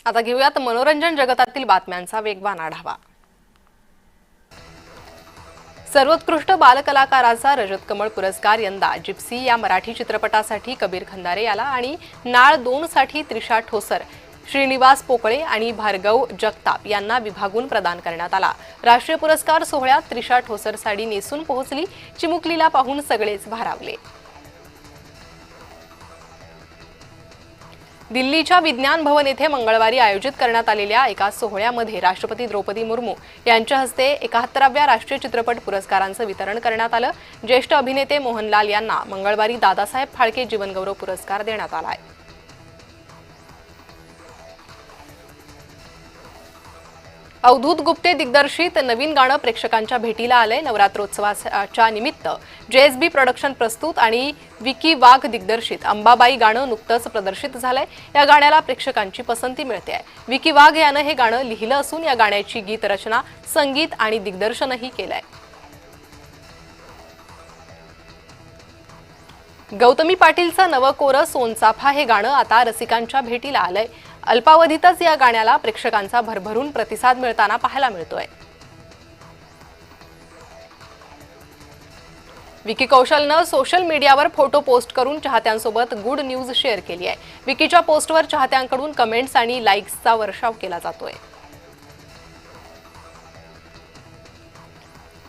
आता घेऊयात मनोरंजन जगतातील बातम्यांचा वेगवान आढावा। सर्वोत्कृष्ट बालकलाकाराचा रजत कमळ पुरस्कार यंदा जिप्सी या मराठी चित्रपटासाठी कबीर खंदारे याला आणि नाळ 2 साठी त्रिशा ठोसर, श्रीनिवास पोकळे आणि भार्गव जगताप यांना विभागून प्रदान करण्यात आला। राष्ट्रीय पुरस्कार सोहळ्यात त्रिशा ठोसर साडी नेसून पोहोचली। चिमुकलीला पाहून सगळेच भारावले। दिल्लीच्या विज्ञान भवन येथे मंगळवारी आयोजित करण्यात आलेल्या एका सोहळ्यामध्ये राष्ट्रपती द्रौपदी मुर्मू यांच्या हस्ते 71व्या राष्ट्रीय चित्रपट पुरस्कारांचं वितरण करण्यात आलं। ज्येष्ठ अभिनेते मोहनलाल यांना मंगळवारी दादासाहेब फाळके जीवनगौरव पुरस्कार देण्यात आला आहे। अवधूत गुप्ते दिग्दर्शित नवीन गाणं प्रेक्षकांच्या भेटीला आलंय। नवरात्रोत्सवाच्या निमित्त JSB प्रोडक्शन प्रस्तुत आणि विकी वाघ दिग्दर्शित अंबाबाई गाणं नुकतंच प्रदर्शित झालंय। या गाण्याला प्रेक्षकांची पसंती मिळते आहे। विकी वाघ यानं हे गाणं लिहिलं असून या गाण्याची गीतरचना, संगीत आणि दिग्दर्शनही केलंय। गौतमी पाटीलचं नवं कोरं सोनचाफा हे गाणं आता रसिकांच्या भेटीला आलंय। अल्पावधीतच या गाण्याला प्रेक्षकांचा भरभरून प्रतिसाद मिळताना पाहायला मिळतोय। विकी कौशलनं सोशल मीडियावर फोटो पोस्ट करून चाहत्यांसोबत गुड न्यूज शेअर केली आहे। विकीच्या पोस्टवर चाहत्यांकडून कमेंट्स आणि लाईक्सचा वर्षाव केला जातोय।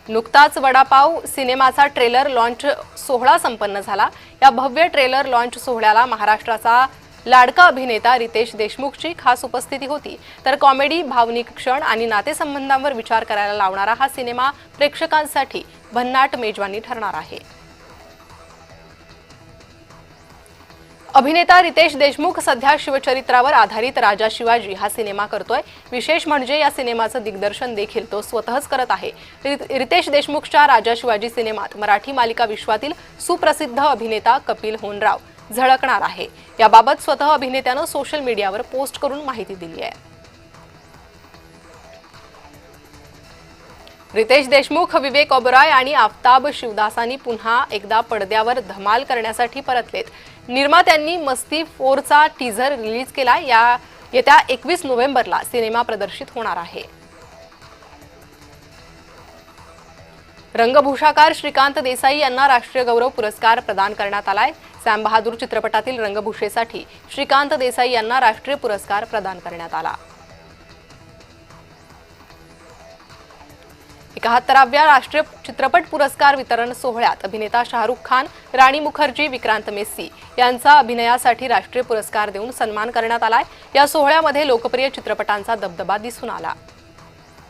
नुकताच वडापाव सिनेमाचा ट्रेलर लॉन्च सोहळा संपन्न झाला। या भव्य ट्रेलर लॉन्च सोहळ्याला महाराष्ट्राचा लाडका अभिनेता रितेश देशमुखची खास उपस्थिती होती। तर कॉमेडी, भावनिक क्षण आणि नातेसंबंधांवर विचार करायला लावणारा हा सिनेमा प्रेक्षकांसाठी भन्नाट मेजवानी ठरणार आहे। अभिनेता रितेश देशमुख सध्या शिवचरित्रावर आधारित राजा शिवाजी हा सिनेमा करतोय। विशेष म्हणजे या सिनेमाचं दिग्दर्शन देखील तो स्वतःच करत आहे। रितेश देशमुखच्या राजा शिवाजी सिनेमात मराठी मालिका विश्वातील सुप्रसिद्ध अभिनेता कपिल होनराव झळकणार आहे। याबाबत स्वतः अभिनेत्यानं सोशल मीडियावर पोस्ट करून माहिती दिली आहे। रितेश देशमुख, विवेक ओबरॉय आणि आफताब शिवदासानी पुन्हा एकदा पडद्यावर धमाल करण्यासाठी परतलेत। निर्मात्यांनी मस्ती 4चा टीझर रिलीज केला। येत्या 21 नोव्हेंबरला सिनेमा प्रदर्शित होणार आहे। रंगभूषाकार श्रीकांत देसाई यांना राष्ट्रीय गौरव पुरस्कार प्रदान करण्यात आलाय। सॅम बहादूर चित्रपटातील रंगभूषेसाठी श्रीकांत देसाई यांना राष्ट्रीय पुरस्कार प्रदान करण्यात आला। 71व्या राष्ट्रीय चित्रपट पुरस्कार वितरण सोहळ्यात अभिनेता शाहरुख खान, राणी मुखर्जी, विक्रांत मेस्सी यांचा अभिनयासाठी राष्ट्रीय पुरस्कार देऊन सन्मान करण्यात आलाय। या सोहळ्यामध्ये लोकप्रिय चित्रपटांचा दबदबा दिसून आला।